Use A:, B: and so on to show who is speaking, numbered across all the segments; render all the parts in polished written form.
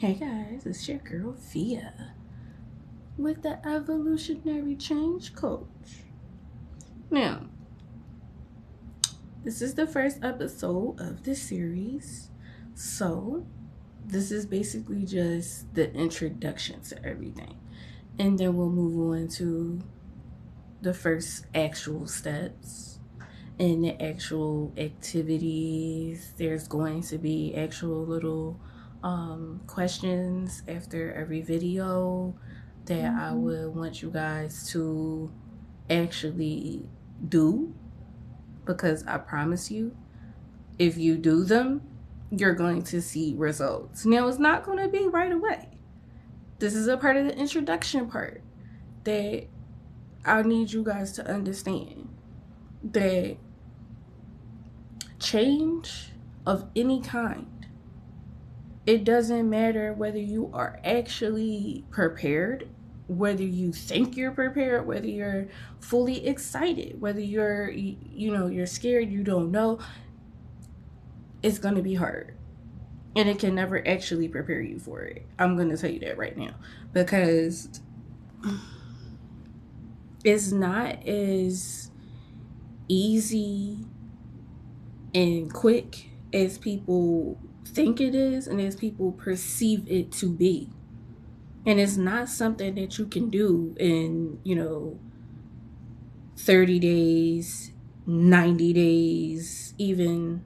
A: Hey guys, it's your girl Kafia with the Evolutionary Change Coach. Now, this is the first episode of the series, so this is basically just the introduction to everything, and then we'll move on to the first actual steps and the actual activities. There's going to be actual little questions after every video that I would want you guys to actually do, because I promise you, if you do them, you're going to see results. Now, it's not going to be right away. This is a part of the introduction part that I need you guys to understand, that change of any kind, it doesn't matter whether you are actually prepared, whether you think you're prepared, whether you're fully excited, whether you're scared, you don't know. It's going to be hard, and it can never actually prepare you for it. I'm going to tell you that right now, because it's not as easy and quick as people think it is and as people perceive it to be. And it's not something that you can do in 30 days, 90 days, even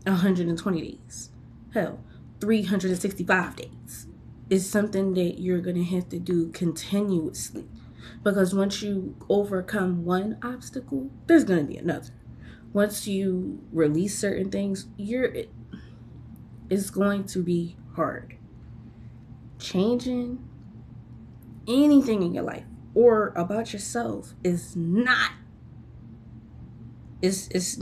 A: 120 days. Hell, 365 days. It's something that you're going to have to do continuously, because once you overcome one obstacle, there's going to be another. Once you release certain things, it's going to be hard. Changing anything in your life or about yourself is not, it's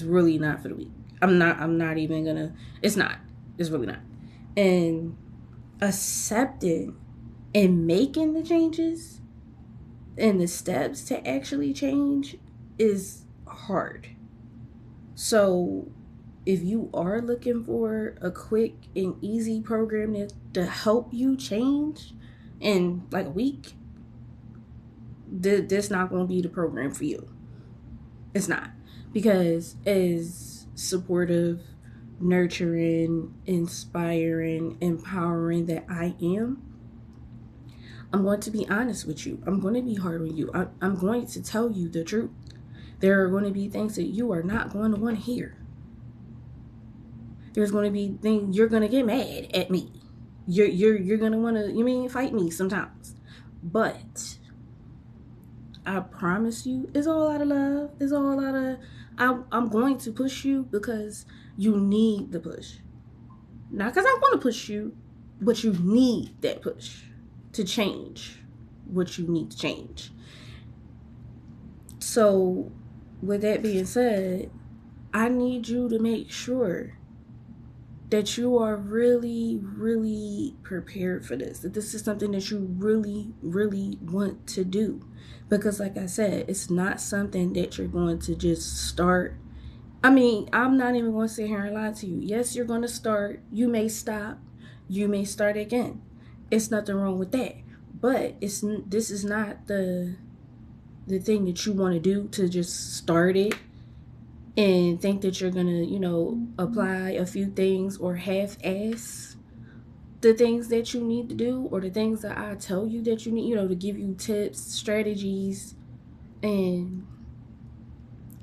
A: really not for the weak. I'm not even gonna, it's really not. And accepting and making the changes and the steps to actually change is hard. So if you are looking for a quick and easy program to help you change in like a week, this not going to be the program for you. It's not. Because as supportive, nurturing, inspiring, empowering that I am, I'm going to be honest with you. I'm going to be hard on you. I'm going to tell you the truth. There are going to be things that you are not going to want to hear. There's going to be things you're going to get mad at me. You're going to want to, fight me sometimes. But I promise you, it's all out of love. It's all out of, I'm going to push you because you need the push. Not because I want to push you, but you need that push to change what you need to change. So with that being said, I need you to make sure that you are really, really prepared for this, that this is something that you really, really want to do. Because like I said, it's not something that you're going to just start. I'm not even going to sit here and lie to you. Yes, you're going to start. You may stop. You may start again. It's nothing wrong with that. But this is not the thing that you want to do, to just start it and think that you're going to, apply a few things or half-ass the things that you need to do, or the things that I tell you that you need, to give you tips, strategies, and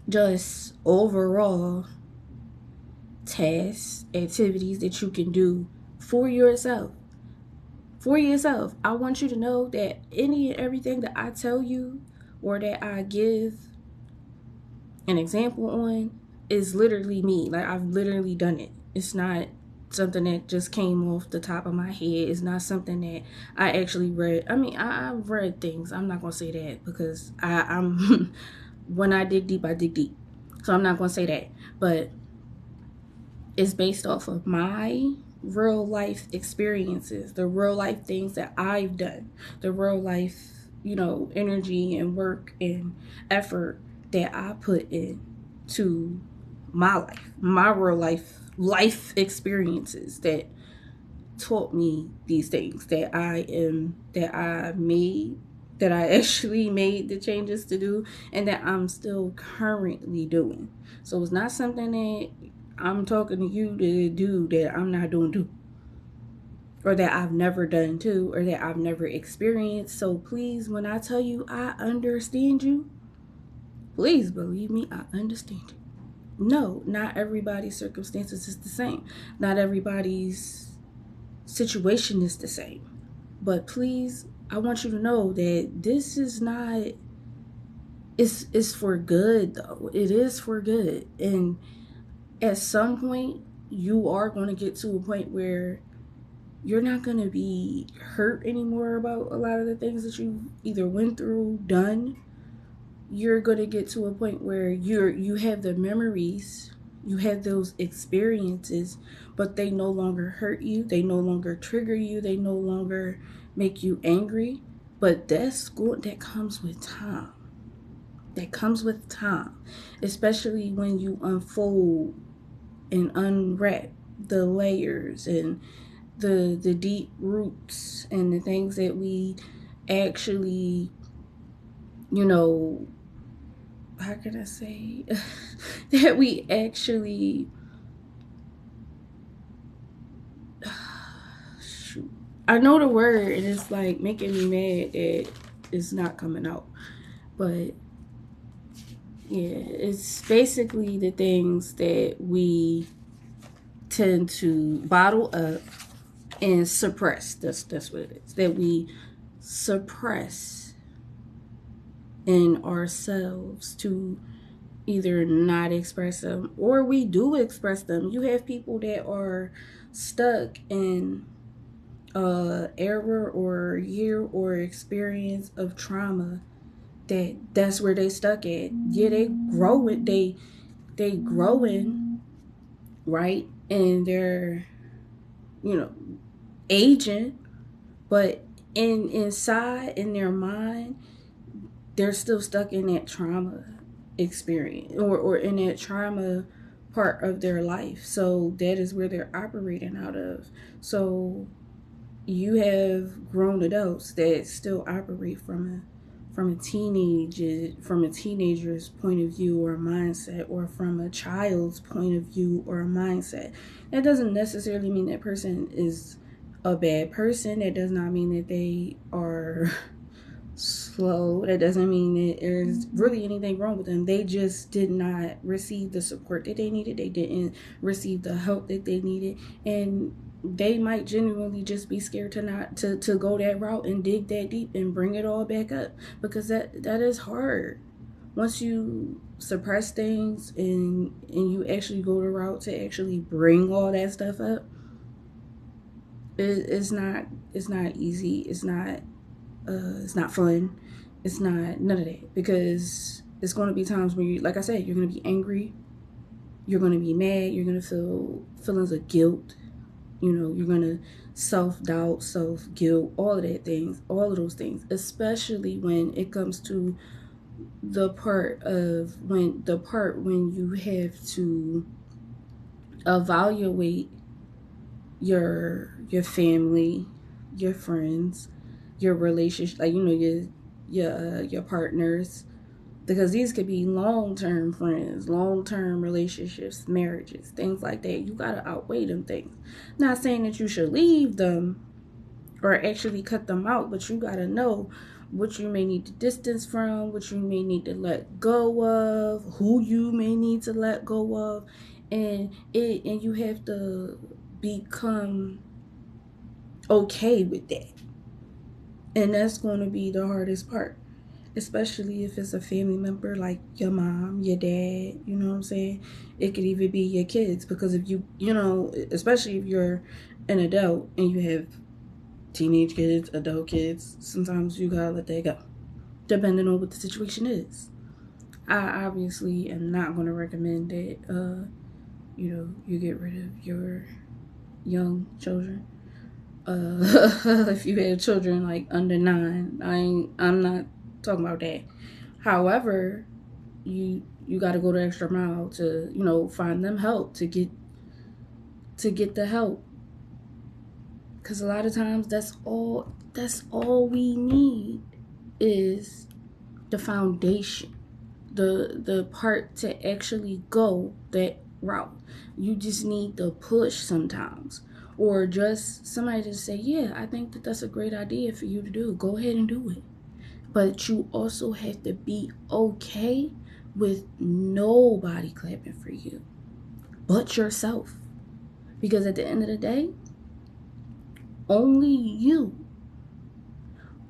A: just overall tasks, activities that you can do for yourself. For yourself. I want you to know that any and everything that I tell you or that I give an example on is literally me. Like, I've literally done it. It's not something that just came off the top of my head. It's not something that I actually read. I've read things. I'm not gonna say that, because I'm when I dig deep, I dig deep. So I'm not gonna say that. But it's based off of my real life experiences, the real life things that I've done, the real life, energy and work and effort that I put in to my life, my real life life experiences that taught me these things that I actually made the changes to do, and that I'm still currently doing. So it's not something that I'm talking to you to do that I'm not doing too, or that I've never done too, or that I've never experienced. So please, when I tell you I understand you, please believe me, I understand you. No, not everybody's circumstances is the same. Not everybody's situation is the same. But please, I want you to know that this is not, it's for good though. It is for good. And at some point you are going to get to a point where you're not going to be hurt anymore about a lot of the things that you either went through, done. You're going to get to a point where you have the memories, you have those experiences, but they no longer hurt you, they no longer trigger you, they no longer make you angry. But that comes with time. That comes with time, especially when you unfold and unwrap the layers and the deep roots and the things that we actually, you know, how can I say that we actually shoot. I know the word and it's like making me mad that it's not coming out. But yeah, it's basically the things that we tend to bottle up and suppress. That's what it is. That we suppress in ourselves to either not express them, or we do express them. You have people that are stuck in error or year or experience of trauma, that's where they stuck at. Yeah, they growing, right? And they're, you know, aging, but inside in their mind, they're still stuck in that trauma experience, or in that trauma part of their life. So that is where they're operating out of. So you have grown adults that still operate from a teenager's point of view or a mindset, or from a child's point of view or a mindset. That doesn't necessarily mean that person is a bad person. That does not mean that they are slow. That doesn't mean that there's really anything wrong with them. They just did not receive the support that they needed. They didn't receive the help that they needed, and they might genuinely just be scared to go that route and dig that deep and bring it all back up, because that is hard. Once you suppress things and you actually go the route to actually bring all that stuff up, it's not easy. It's not fun. It's not none of that, because it's going to be times where you, like I said, you're going to be angry, you're going to be mad, you're going to feel feelings of guilt. You're going to self-doubt, self-guilt, all of those things, especially when it comes to the part when you have to evaluate your family, your friends, your relationship, like your partners, because these could be long-term friends, long-term relationships, marriages, things like that. You gotta outweigh them things. Not saying that you should leave them or actually cut them out, but you gotta know what you may need to distance from, what you may need to let go of, who you may need to let go of, and you have to become okay with that. And that's going to be the hardest part, especially if it's a family member like your mom, your dad, you know what I'm saying? It could even be your kids, because if especially if you're an adult and you have teenage kids, adult kids, sometimes you gotta let that go, depending on what the situation is. I obviously am not going to recommend that, you get rid of your young children. If you have children like under 9, I'm not talking about that. However, you got to go the extra mile to find them help to get to get the help. Because a lot of times that's all we need is the foundation, the part to actually go that route. You just need the push sometimes, or just somebody to say, yeah, I think that that's a great idea for you to do. Go ahead and do it. But you also have to be okay with nobody clapping for you but yourself. Because at the end of the day, only you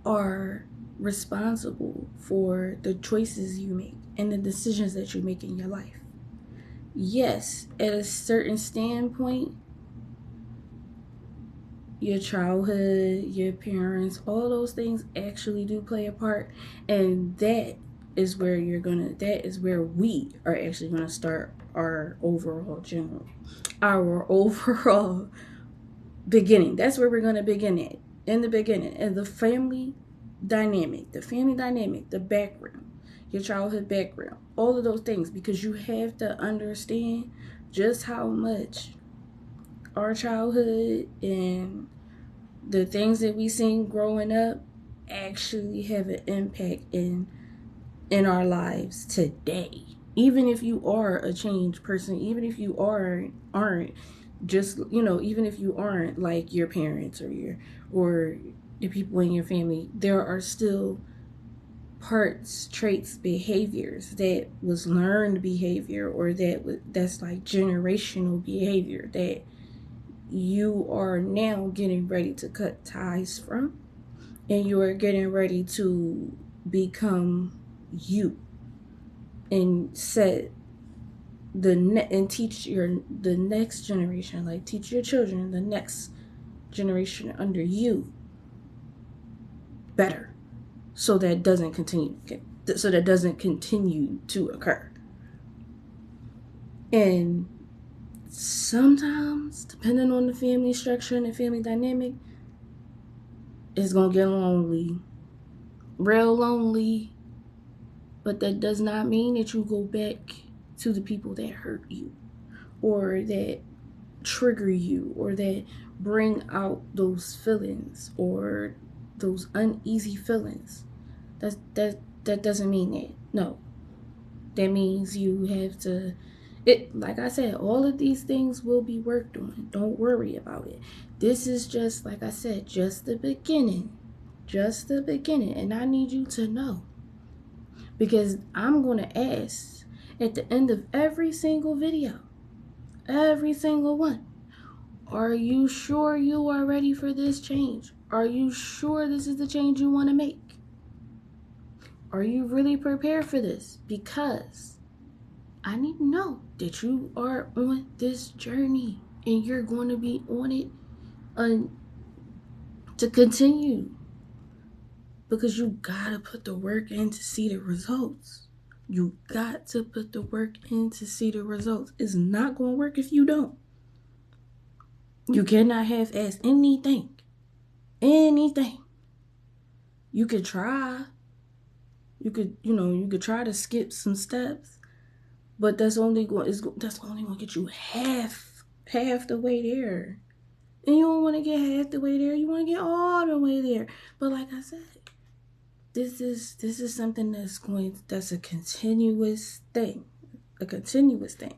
A: are responsible for the choices you make and the decisions that you make in your life. Yes, at a certain standpoint, your childhood, your parents, all those things actually do play a part. And that is where we are actually gonna start our overall beginning. That's where we're gonna begin at. In the beginning. And the family dynamic, the background, your childhood background, all of those things, because you have to understand just how much our childhood and the things that we seen growing up actually have an impact in our lives today. Even if you are a changed person, even if you aren't just, even if you aren't like your parents or the people in your family, there are still parts, traits, behaviors that was learned behavior, or that's like generational behavior that you are now getting ready to cut ties from, and you are getting ready to become you and set and teach the next generation, like teach your children, the next generation under you, better, so that doesn't continue to occur. And sometimes, depending on the family structure and the family dynamic, it's gonna get lonely, real lonely. But that does not mean that you go back to the people that hurt you, or that trigger you, or that bring out those feelings or those uneasy feelings. That doesn't mean that. No. That means you have to, like I said, all of these things will be worked on. Don't worry about it. This is just, like I said, just the beginning. Just the beginning. And I need you to know, because I'm going to ask at the end of every single video, every single one, are you sure you are ready for this change? Are you sure this is the change you want to make? Are you really prepared for this? Because I need to know that you are on this journey and you're going to be on it to continue. Because you gotta put the work in to see the results. You got to put the work in to see the results. It's not going to work if you don't. You cannot half-ass anything. Anything. You could try. You could try to skip some steps, but that's only going to get you half the way there. And you don't want to get half the way there. You want to get all the way there. But like I said, this is something that's a continuous thing. A continuous thing.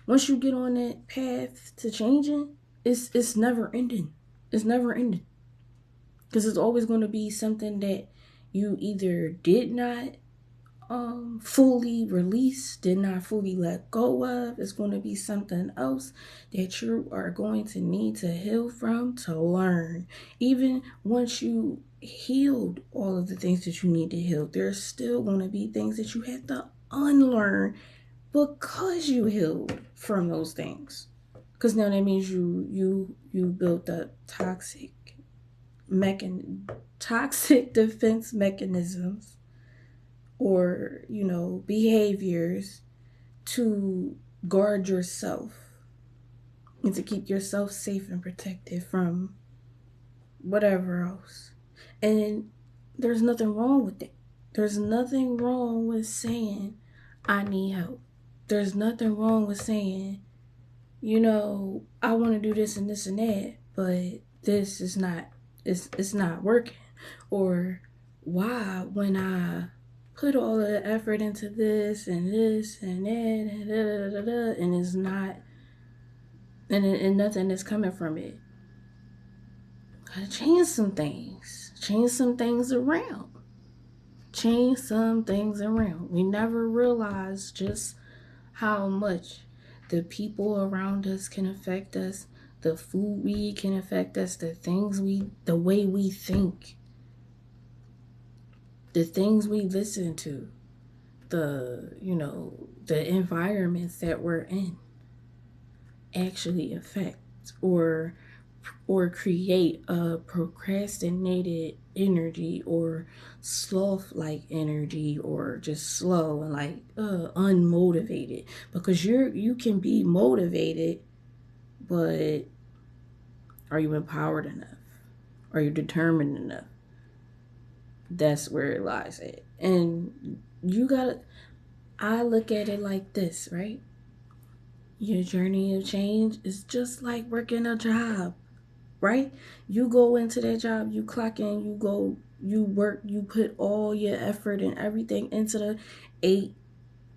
A: Once you get on that path to changing, it's never ending. It's never ending. Because it's always going to be something that you either did not fully release, did not fully let go of. It's going to be something else that you are going to need to heal from, to learn. Even once you healed all of the things that you need to heal, there's still going to be things that you have to unlearn because you healed from those things. Because now that means you built up toxic defense mechanisms, or behaviors to guard yourself and to keep yourself safe and protected from whatever else. And there's nothing wrong with it. There's nothing wrong with saying I need help. There's nothing wrong with saying I want to do this and this and that, but this is not, it's not working. Or why, when I put all of the effort into this and this and that and da da da da, and it's not, and nothing is coming from it. Gotta change some things. Change some things around. Change some things around. We never realize just how much the people around us can affect us, the food we eat can affect us, the way we think, the things we listen to, the environments that we're in actually affect or create a procrastinated energy or sloth like energy, or just slow and like unmotivated, because you can be motivated, but are you empowered enough? Are you determined enough? That's where it lies at. And I look at it like this, right? Your journey of change is just like working a job, right? You go into that job, you clock in, you go, you work, you put all your effort and everything into the 8,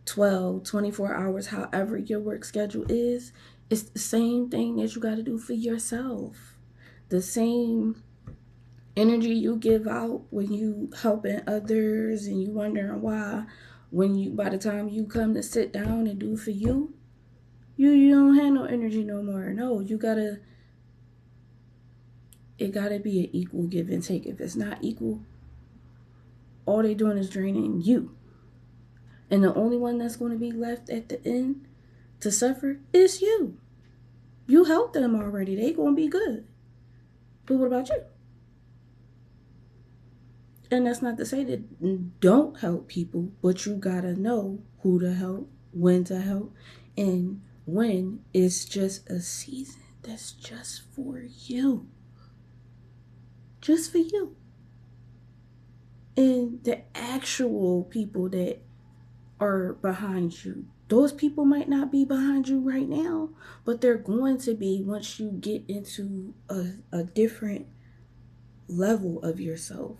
A: 12, 24 hours, however your work schedule is. It's the same thing that you got to do for yourself. The same energy you give out when you helping others and you wondering why, by the time you come to sit down and do for you, you don't have no energy no more. No, it gotta be an equal give and take. If it's not equal, all they doing is draining you. And the only one that's going to be left at the end to suffer is you. You helped them already. They going to be good. But what about you? And that's not to say that don't help people, but you got to know who to help, when to help, and when it's just a season that's just for you. Just for you. And the actual people that are behind you, those people might not be behind you right now, but they're going to be once you get into a different level of yourself.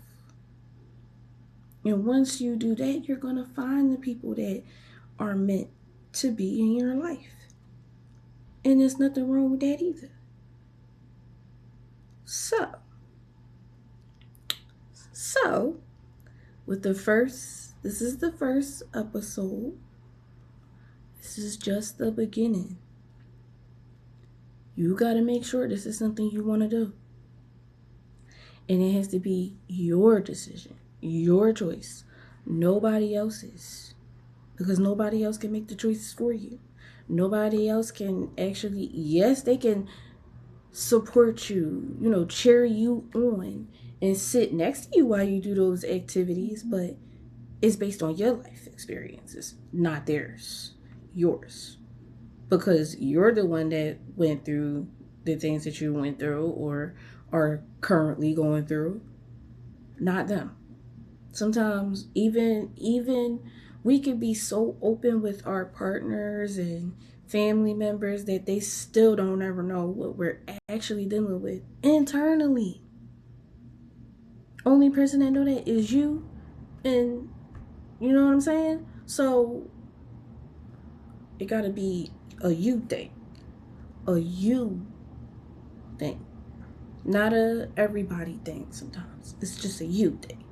A: And once you do that, you're going to find the people that are meant to be in your life. And there's nothing wrong with that either. So with this is the first episode. This is just the beginning. You got to make sure this is something you want to do. And it has to be your decision, your choice, nobody else's. Because nobody else can make the choices for you. Nobody else can actually, yes, they can support you, cheer you on and sit next to you while you do those activities, but it's based on your life experiences, not theirs, yours. Because you're the one that went through the things that you went through or are currently going through, not them. Sometimes even we could be so open with our partners and family members that they still don't ever know what we're actually dealing with internally. Only person that know that is you, and you know what I'm saying? So it gotta be a you thing. A you thing. Not a everybody thing sometimes. It's just a you thing.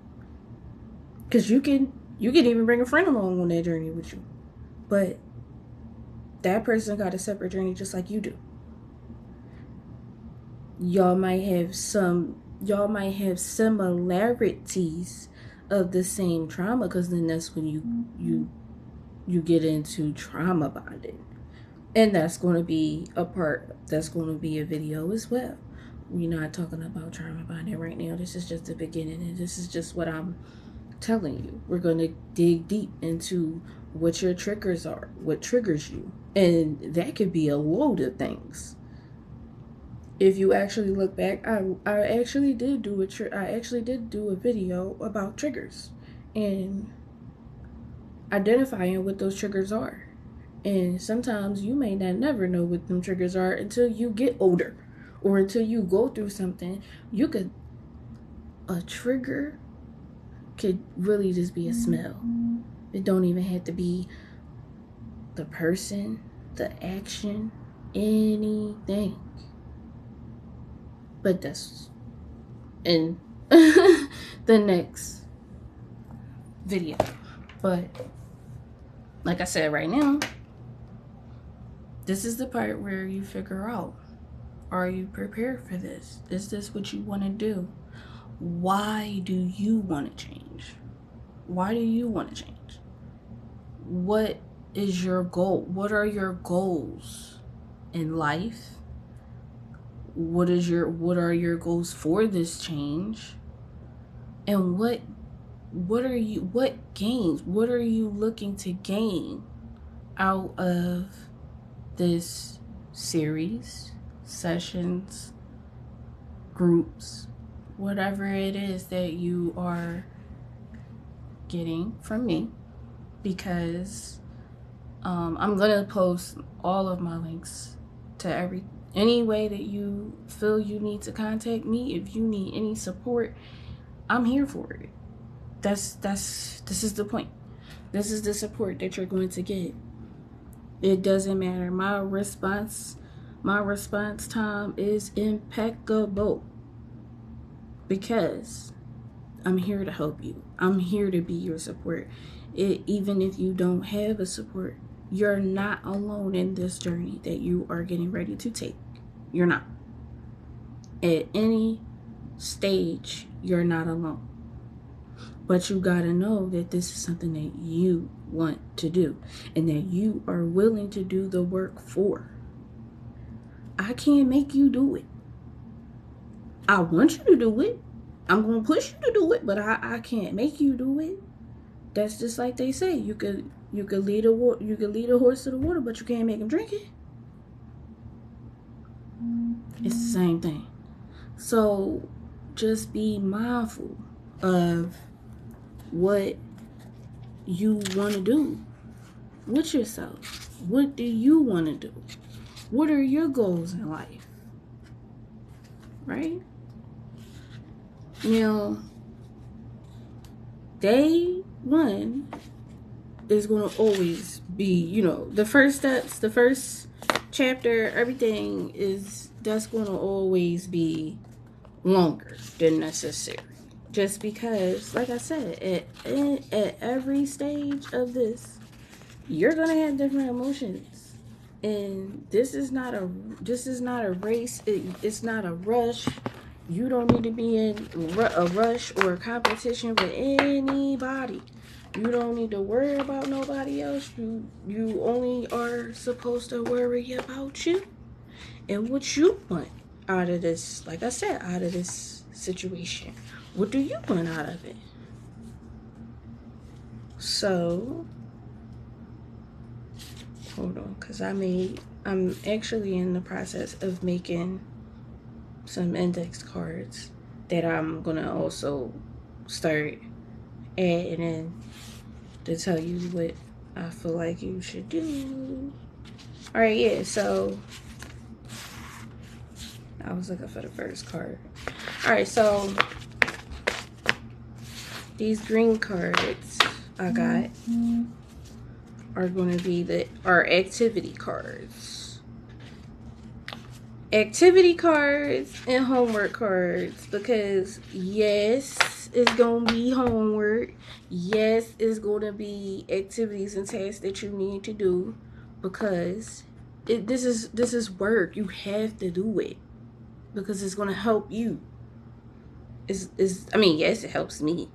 A: Because you can even bring a friend along on that journey with you. But that person got a separate journey just like you do. Y'all might have similarities of the same trauma, because then that's when you get into trauma bonding. And that's going to be that's going to be a video as well. We're not talking about trauma bonding right now. This is just the beginning, and this is just what I'm telling you. We're going to dig deep into what your triggers are, what triggers you. And that could be a load of things. If you actually look back, I actually did do a video about triggers and identifying what those triggers are. And sometimes you may not never know what them triggers are until you get older or until you go through something. A trigger could really just be a smell. It don't even have to be the person, the action, anything. But that's in the next video. But like I said, right now, this is the part where you figure out, are you prepared for this? Is this what you want to do? Why do you want to change? Why do you want to change? What is your goal? What are your goals in life? What are your goals for this change? And what are you looking to gain out of this series, sessions, groups, whatever it is that you are getting from me? Because I'm gonna post all of my links to any way that you feel you need to contact me. If you need any support, I'm here for it. This is the point. This is the support that you're going to get. It doesn't matter. My response time is impeccable, because I'm here to help you. I'm here to be your support. Even if you don't have a support, you're not alone in this journey that you are getting ready to take. You're not. At any stage, you're not alone. But you gotta know that this is something that you want to do and that you are willing to do the work for. I can't make you do it. I want you to do it. I'm gonna push you to do it, but I can't make you do it. That's just like they say. You could lead a horse to the water, but you can't make him drink it. It's the same thing. So just be mindful of what you want to do with yourself. What do you want to do? What are your goals in life? Right? Now, day one is going to always be, the first steps, the first chapter, everything that's going to always be longer than necessary. Just because, like I said, at every stage of this, you're going to have different emotions. And this is not a race. It's not a rush. You don't need to be in a rush or a competition with anybody. You don't need to worry about nobody else. You only are supposed to worry about you and what you want out of this. Like I said, out of this situation. What do you want out of it? So, hold on, because I'm actually in the process of making some index cards that I'm gonna also start adding in to tell you what I feel like you should do. All right, yeah, so I was looking for the first card. All right, so these green cards I got are going to be our activity cards. Activity cards and homework cards, because yes, it's going to be homework. Yes, it's going to be activities and tasks that you need to do, because this is work. You have to do it because it's going to help you. Yes, it helps me.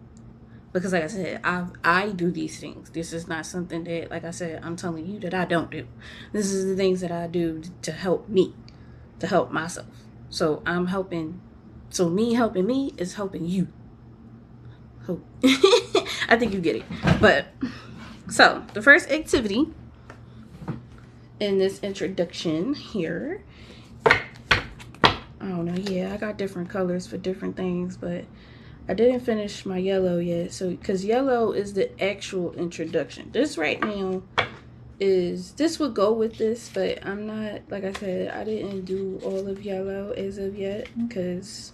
A: Because like I said, I do these things. This is not something that, like I said, I'm telling you that I don't do. This is the things that I do to help me, to help myself. So I'm helping. So me helping me is helping you. I think you get it. But, so the first activity in this introduction here, I don't know, yeah, I got different colors for different things, but I didn't finish my yellow yet, so because yellow is the actual introduction. This right now is this would go with this, but I'm not, like I said, I didn't do all of yellow as of yet because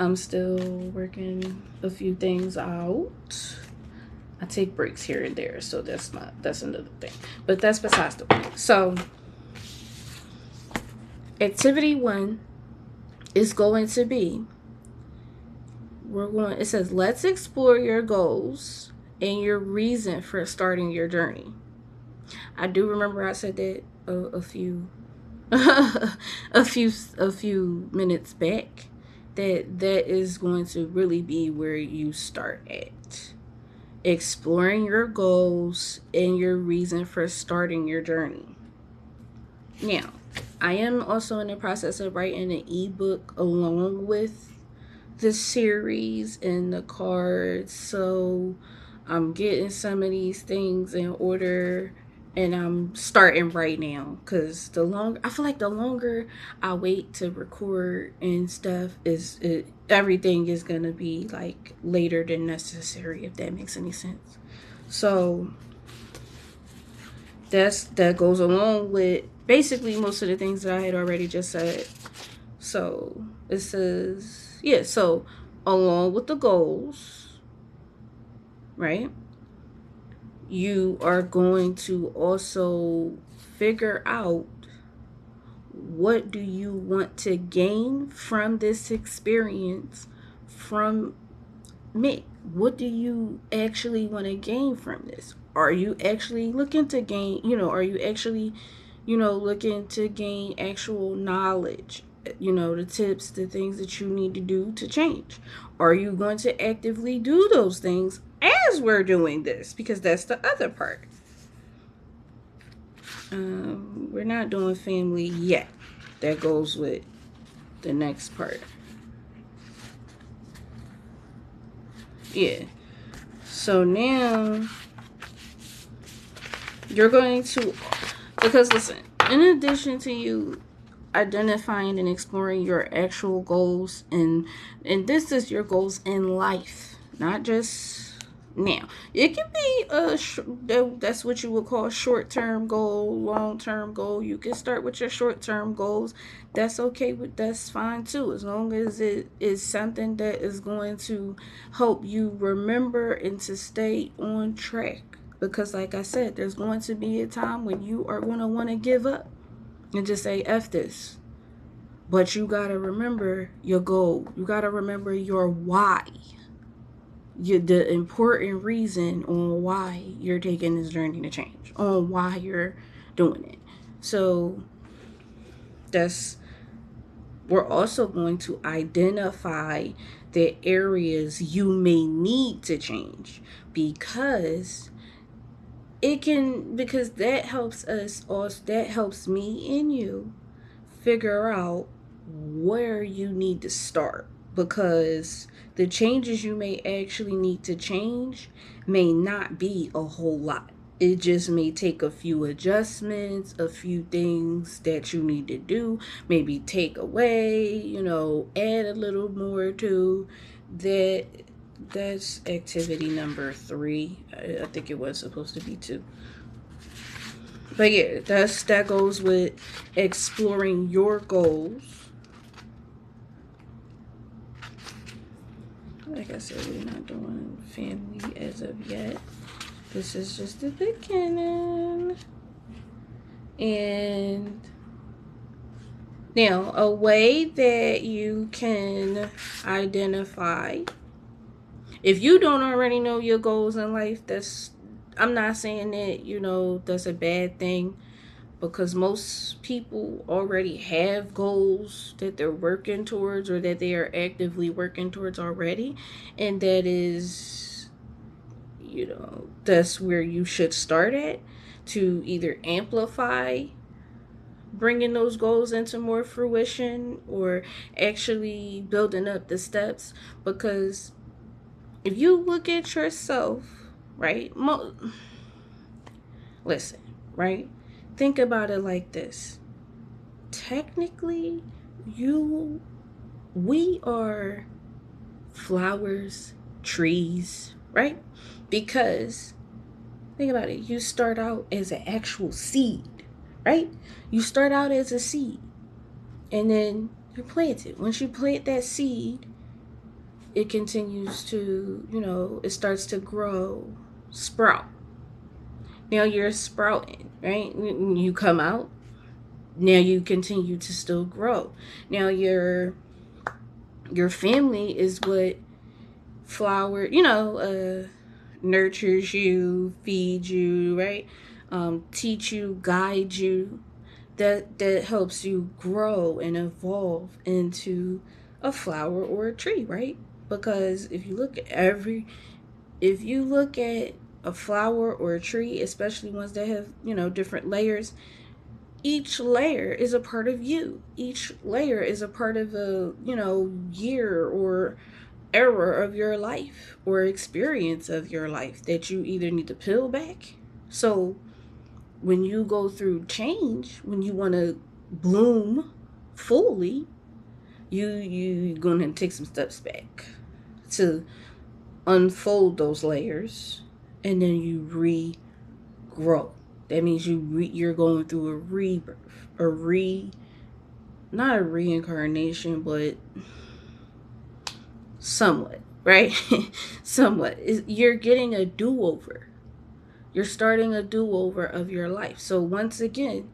A: I'm still working a few things out. I take breaks here and there, so that's another thing. But that's besides the point. So activity 1 is going to be, it says let's explore your goals and your reason for starting your journey. I do remember I said that a few a few minutes back, that is going to really be where you start at. Exploring your goals and your reason for starting your journey. Now, I am also in the process of writing an ebook along with the series and the cards, so I'm getting some of these things in order, and I'm starting right now because I feel like the longer I wait to record and stuff, everything is gonna be like later than necessary, if that makes any sense. So that goes along with basically most of the things that I had already just said. So it says, yeah, so along with the goals, right, you are going to also figure out what do you want to gain from this experience from me. What do you actually want to gain from this? Are you actually looking to gain, are you actually, looking to gain actual knowledge, the tips, the things that you need to do to change? Are you going to actively do those things as we're doing this? Because that's the other part. We're not doing family yet. That goes with the next part. Yeah. So now you're going to, because listen, in addition to you identifying and exploring your actual goals, and this is your goals in life, not just now. It can be that's what you would call short-term goal, long-term goal. You can start with your short-term goals. That's okay, that's fine too, as long as it is something that is going to help you remember and to stay on track. Because like I said, there's going to be a time when you are going to want to give up and just say F this. But you got to remember your goal. You got to remember your why. The important reason on why you're taking this journey to change, on why you're doing it. So we're also going to identify the areas you may need to change, because that helps us, or that helps me and you figure out where you need to start, because the changes you may actually need to change may not be a whole lot. It just may take a few adjustments, a few things that you need to do, maybe take away, add a little more to that. That's activity number 3. I think it was supposed to be 2. But yeah, that goes with exploring your goals. Like I said, we're not doing family as of yet. This is just the beginning. And now, a way that you can identify, if you don't already know your goals in life, I'm not saying that, that's a bad thing, because most people already have goals that they're working towards, or that they are actively working towards already. And that is, that's where you should start at, to either amplify bringing those goals into more fruition, or actually building up the steps. Because if you look at yourself, right? Listen, right? Think about it like this. Technically, we are flowers, trees, right? Because Think about it. You start out as an actual seed, right? You start out as a seed, and then you plant it. Once you plant that seed, it continues to, it starts to grow, sprout. Now you're sprouting, right? You come out. Now you continue to still grow. Now your family is what nurtures you, feeds you, right? Teach you, guide you. That helps you grow and evolve into a flower or a tree, right? Because if you look at a flower or a tree, especially ones that have, different layers, each layer is a part of you. Each layer is a part of a, year or era of your life or experience of your life that you either need to peel back. So when you go through change, when you want to bloom fully, you're going to take some steps back to unfold those layers, and then you regrow. That means you're going through a rebirth, not a reincarnation, but somewhat, right? Somewhat. You're getting a do-over. You're starting a do-over of your life. So once again,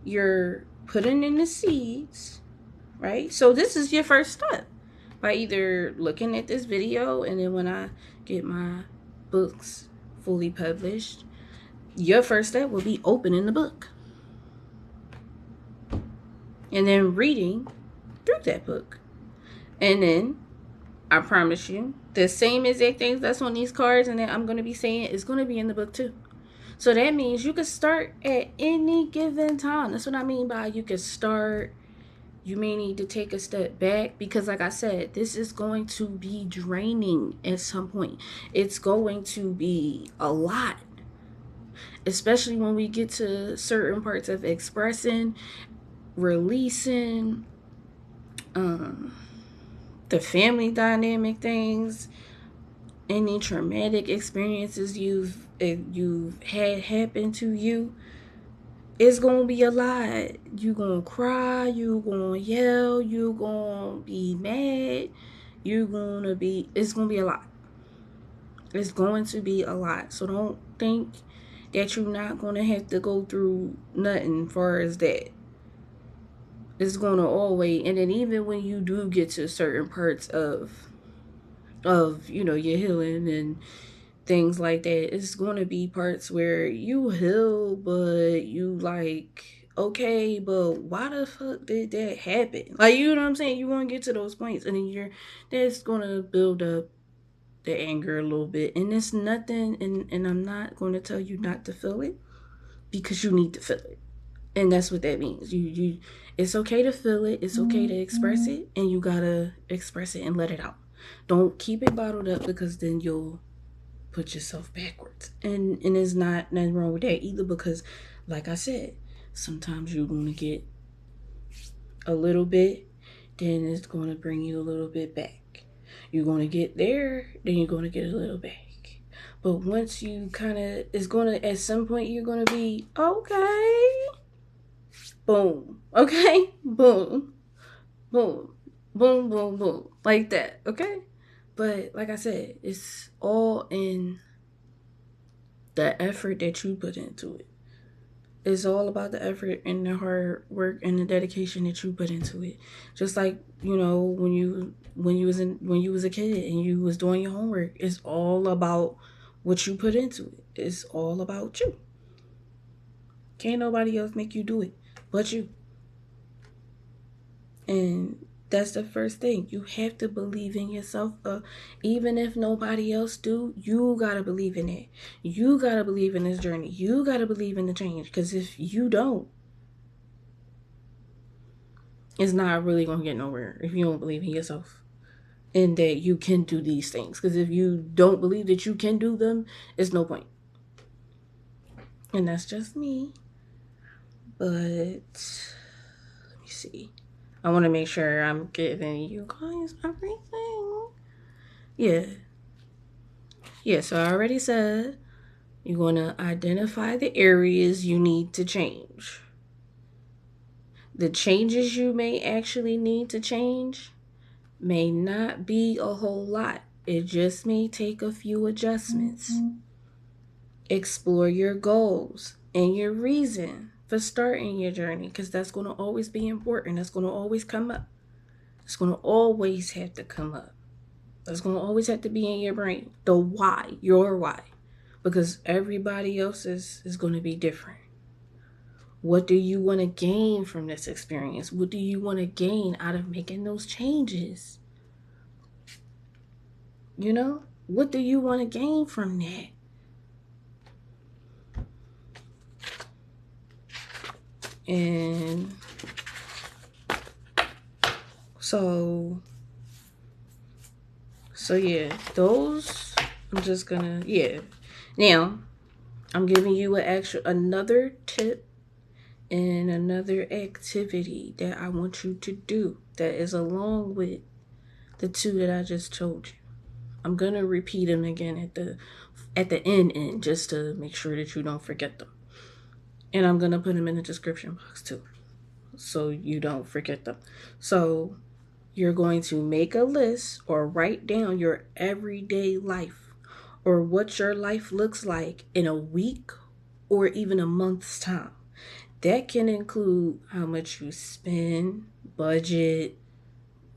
A: you're putting in the seeds, right? So this is your first step by either looking at this video, and then when I get my books fully published, your first step will be opening the book and then reading through that book. And then I promise you, the same exact things that's on these cards and that I'm going to be saying is going to be in the book too. So that means you can start at any given time. That's what I mean by you can start. You may need to take a step back because, like I said, this is going to be draining at some point. It's going to be a lot, especially when we get to certain parts of expressing, releasing, the family dynamic things, any traumatic experiences you've had happen to you. It's gonna be a lot. You gonna cry, you gonna yell, you gonna be mad, it's gonna be a lot. It's going to be a lot. So don't think that you're not gonna have to go through nothing far as that. It's gonna always, and then even when you do get to certain parts of your healing and things like that, it's going to be parts where you heal, but you like, okay, but why the fuck did that happen? Like, you know what I'm saying? You want to get to those points, and then that's going to build up the anger a little bit, and it's nothing, and I'm not going to tell you not to feel it, because you need to feel it. And that's what that means. You it's okay to feel it, it's okay to express it, and you gotta express it and let it out. Don't keep it bottled up, because then you'll put yourself backwards. And there's not nothing wrong with that either, because like I said, sometimes you're gonna get a little bit, then it's gonna bring you a little bit back. You're gonna get there, then you're gonna get a little back. But once you it's gonna, at some point, you're gonna be okay. Boom. Okay? Boom. Boom. Boom, boom, boom. Like that. Okay? But like I said, it's all in the effort that you put into it. It's all about the effort and the hard work and the dedication that you put into it. Just like, when you was a kid and you was doing your homework, it's all about what you put into it. It's all about you. Can't nobody else make you do it but you. And that's the first thing. You have to believe in yourself. Even if nobody else do, you gotta believe in it. You gotta believe in this journey. You gotta believe in the change. Because if you don't, it's not really gonna get nowhere if you don't believe in yourself and that you can do these things. Because if you don't believe that you can do them, it's no point. And that's just me. But let me see. I want to make sure I'm giving you guys everything. Yeah. Yeah, so I already said You're going to identify the areas you need to change. The changes you may actually need to change may not be a whole lot. It just may take a few adjustments. Explore your goals and your reason for starting your journey, because that's going to always be important. That's going to always come up. It's going to always have to come up. It's going to always have to be in your brain. The why, your why. Because everybody else is going to be different. What do you want to gain from this experience? What do you want to gain out of making those changes? You know, what do you want to gain from that? And so yeah, those, I'm just gonna, yeah. Now, I'm giving you another tip and another activity that I want you to do that is along with the two that I just told you. I'm gonna repeat them again at the end just to make sure that you don't forget them. And I'm gonna put them in the description box too, so you don't forget them. So you're going to make a list or write down your everyday life, or what your life looks like in a week or even a month's time. That can include how much you spend, budget.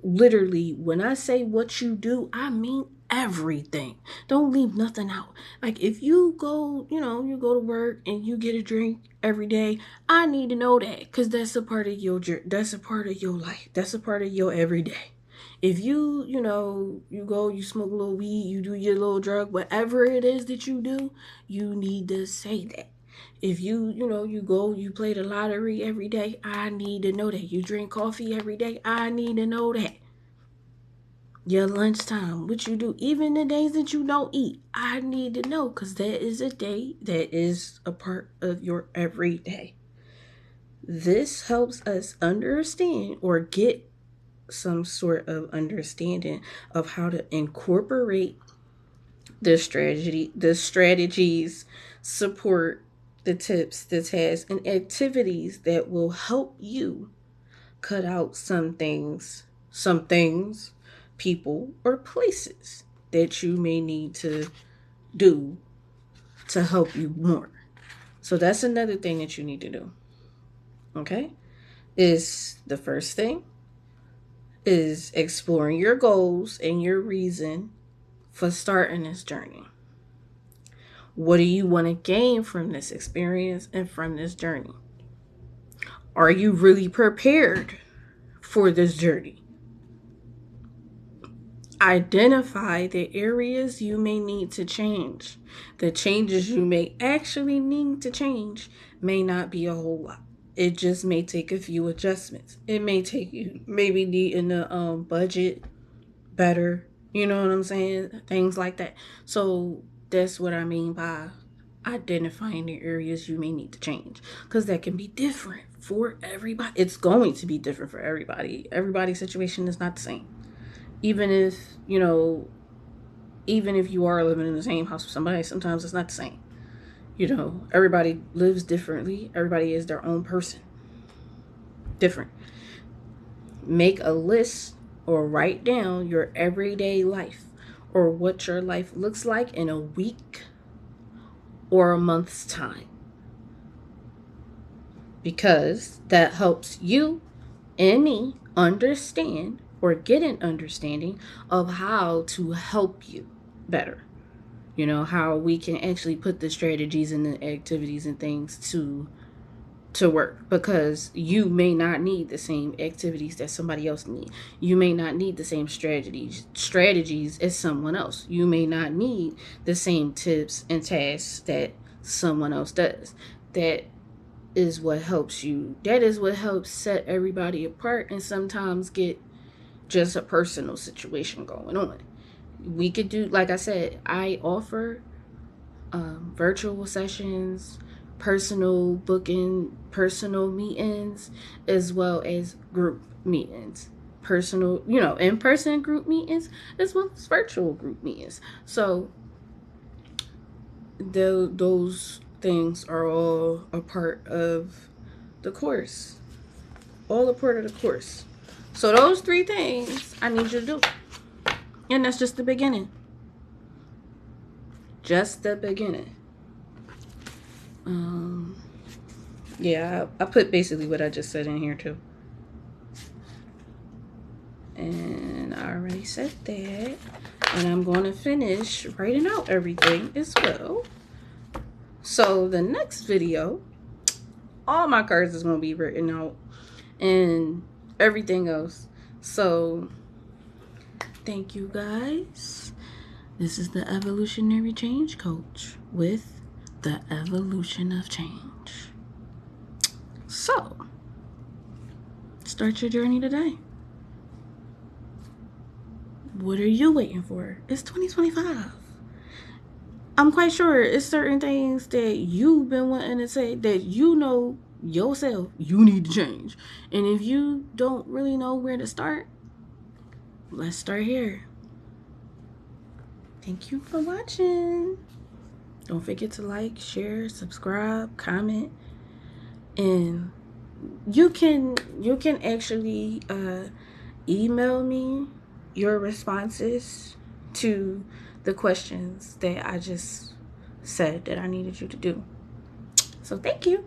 A: Literally, when I say what you do, I mean everything. Don't leave nothing out. Like if you go, you go to work and you get a drink every day, I need to know that, because that's a part of that's a part of your life. That's a part of your everyday. If you go, you smoke a little weed, you do your little drug, whatever it is that you do, you need to say that. If you go, you play the lottery every day, I need to know that. You drink coffee every day, I need to know that. Your lunchtime, what you do, even the days that you don't eat, I need to know, because that is a day that is a part of your everyday. This helps us understand or get some sort of understanding of how to incorporate the strategies, support, the tips, the tasks, and activities that will help you cut out some things, people, or places that you may need to do to help you more. So that's another thing that you need to do. Okay? Is the first thing is exploring your goals and your reason for starting this journey. What do you want to gain from this experience and from this journey? Are you really prepared for this journey? Identify the areas you may need to change. The changes you may actually need to change may not be a whole lot. It just may take a few adjustments. It may take you maybe needing the budget better. You know what I'm saying? Things like that. So that's what I mean by identifying the areas you may need to change, because that can be different for everybody. It's going to be different for everybody. Everybody's situation is not the same. Even if, even if you are living in the same house with somebody, sometimes it's not the same. Everybody lives differently. Everybody is their own person. Different. Make a list or write down your everyday life, or what your life looks like in a week or a month's time, because that helps you and me understand or get an understanding of how to help you better. How we can actually put the strategies and the activities and things to work, because you may not need the same activities that somebody else needs. You may not need the same strategies as someone else. You may not need the same tips and tasks that someone else does. That is what helps you. That is what helps set everybody apart, and sometimes get just a personal situation going on. We could do, like I said, I offer virtual sessions, personal booking, personal meetings, as well as group meetings. Personal, in-person group meetings, as well as virtual group meetings. So those things are all a part of the course. All a part of the course. So those 3 things I need you to do. And that's just the beginning. Just the beginning. Yeah, I put basically what I just said in here too. And I already said that. And I'm going to finish writing out everything as well. So the next video, all my cards is going to be written out and everything else. So thank you guys. This is the Evolutionary Change Coach with the evolution of change. So start your journey today. What are you waiting for? It's 2025. I'm quite sure it's certain things that you've been wanting to say that you know yourself you need to change. And if you don't really know where to start, let's start here. Thank you for watching. Don't forget to like, share, subscribe, comment. And you can actually email me your responses to the questions that I just said that I needed you to do. So thank you.